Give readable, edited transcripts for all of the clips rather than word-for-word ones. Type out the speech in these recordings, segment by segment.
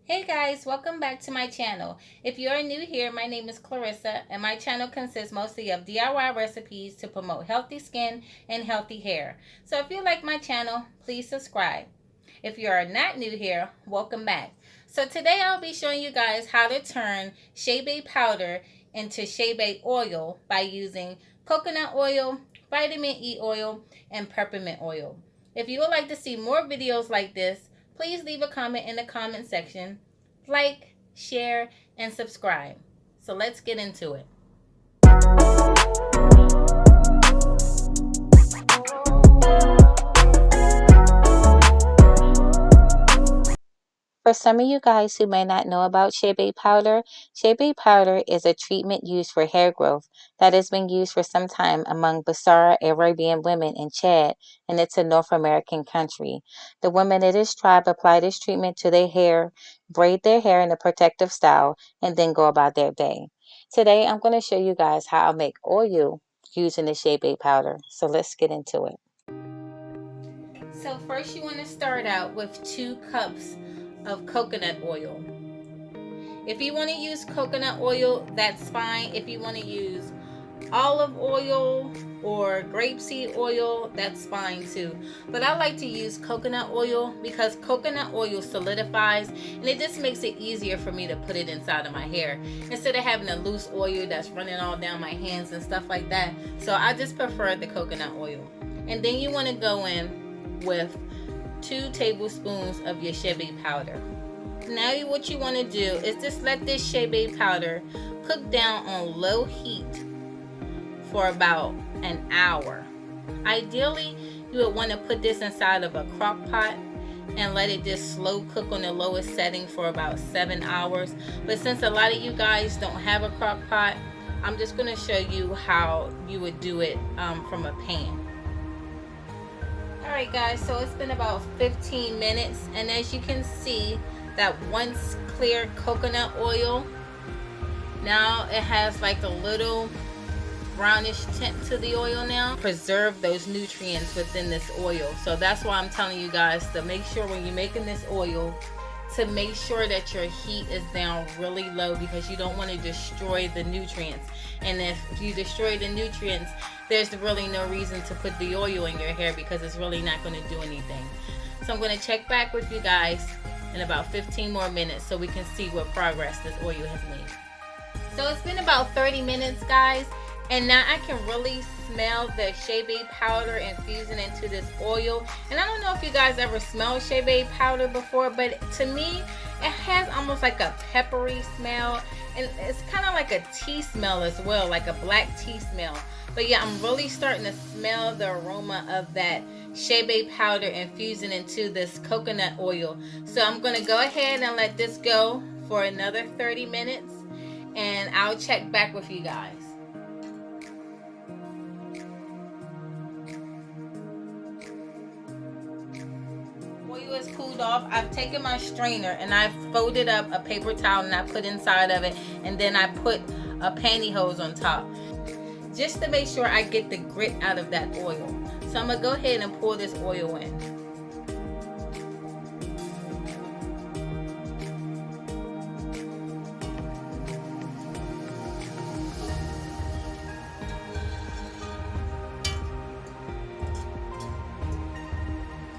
Hey guys, welcome back to my channel. If you are new here, my name is Clarissa and my channel consists mostly of DIY recipes to promote healthy skin and healthy hair. So if you like my channel, please subscribe. If you are not new here, welcome back. So today I'll be showing you guys how to turn Chebe powder into Chebe oil by using coconut oil, vitamin E oil, and peppermint oil. If you would like to see more videos like this, please leave a comment in the comment section, like, share, and subscribe. So let's get into it. For some of you guys who may not know about Chebe powder is a treatment used for hair growth that has been used for some time among Basara Arabian women in Chad, and it's a North American country. The women of this tribe apply this treatment to their hair, braid their hair in a protective style, and then go about their day. Today, I'm going to show you guys how I make oil using the Chebe powder. So let's get into it. So first you want to start out with 2 cups of coconut oil. If you want to use coconut oil, that's fine. If you want to use olive oil or grapeseed oil, that's fine too. But I like to use coconut oil because coconut oil solidifies and it just makes it easier for me to put it inside of my hair instead of having a loose oil that's running all down my hands and stuff like that. So I just prefer the coconut oil. And then you want to go in with 2 tablespoons of your Chebe powder. Now what you want to do is just let this Chebe powder cook down on low heat for about an hour. Ideally, you would want to put this inside of a crock pot and let it just slow cook on the lowest setting for about 7 hours. But since a lot of you guys don't have a crock pot, I'm just going to show you how you would do it from a pan. Alright guys, so it's been about 15 minutes, and as you can see, that once clear coconut oil, now it has like a little brownish tint to the oil now. Preserve those nutrients within this oil. So that's why I'm telling you guys to make sure when you're making this oil to make sure that your heat is down really low, because you don't want to destroy the nutrients. And if you destroy the nutrients, there's really no reason to put the oil in your hair because it's really not going to do anything. So I'm going to check back with you guys in about 15 more minutes so we can see what progress this oil has made. So it's been about 30 minutes guys, and now I can really smell the Chebe powder infusing into this oil. And I don't know if you guys ever smelled Chebe powder before, but to me it has almost like a peppery smell, and it's kind of like a tea smell as well, like a black tea smell. But yeah, I'm really starting to smell the aroma of that Chebe powder infusing into this coconut oil. So I'm going to go ahead and let this go for another 30 minutes, and I'll check back with you guys. Oil is cooled off. I've taken my strainer and I've folded up a paper towel and I put inside of it, and then I put a pantyhose on top just to make sure I get the grit out of that oil. So I'm gonna go ahead and pour this oil in.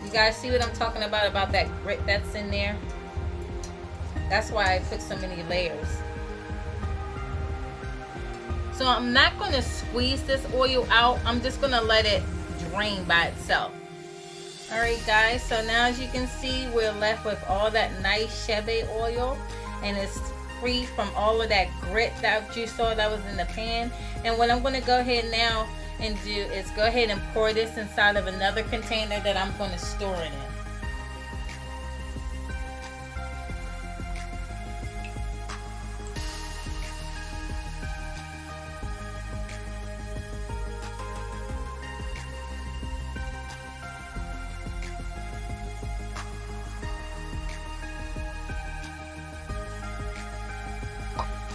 You guys see what I'm talking about that grit that's in there? That's why I put so many layers. So I'm not going to squeeze this oil out. I'm just going to let it drain by itself. Alright guys, so now as you can see, we're left with all that nice Chebe oil, and it's free from all of that grit that you saw that was in the pan. And what I'm going to go ahead now and do is go ahead and pour this inside of another container that I'm going to store it in.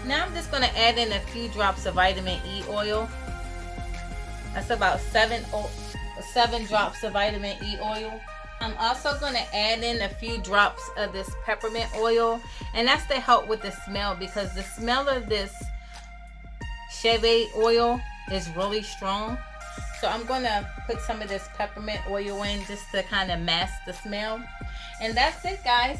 Now I'm just going to add in a few drops of vitamin E oil. That's about 7 drops of vitamin E oil. I'm also going to add in a few drops of this peppermint oil, and that's to help with the smell, because the smell of this Chebe oil is really strong. So I'm going to put some of this peppermint oil in just to kind of mask the smell. And that's it, guys.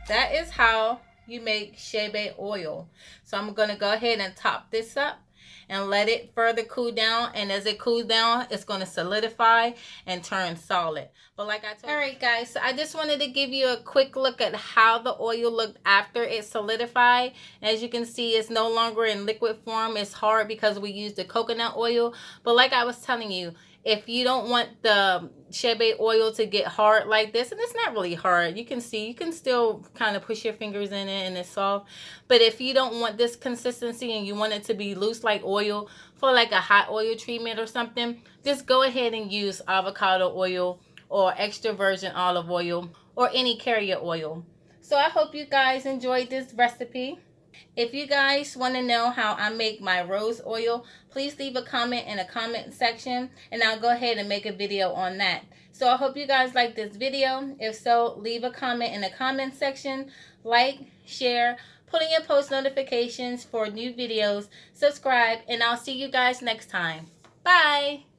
That is how you make Chebe oil. So I'm going to go ahead and top this up and let it further cool down, and as it cools down, it's going to solidify and turn solid. But like I told you, all right guys, so I just wanted to give you a quick look at how the oil looked after it solidified. As you can see, it's no longer in liquid form. It's hard because we used the coconut oil. But like I was telling you, if you don't want the Chebe oil to get hard like this, and it's not really hard, you can see, you can still kind of push your fingers in it and it's soft. But if you don't want this consistency and you want it to be loose like oil for like a hot oil treatment or something, just go ahead and use avocado oil or extra virgin olive oil or any carrier oil. So I hope you guys enjoyed this recipe. If you guys want to know how I make my rose oil, please leave a comment in the comment section and I'll go ahead and make a video on that. So I hope you guys like this video. If so, leave a comment in the comment section, like, share, put in your post notifications for new videos, subscribe, and I'll see you guys next time. Bye!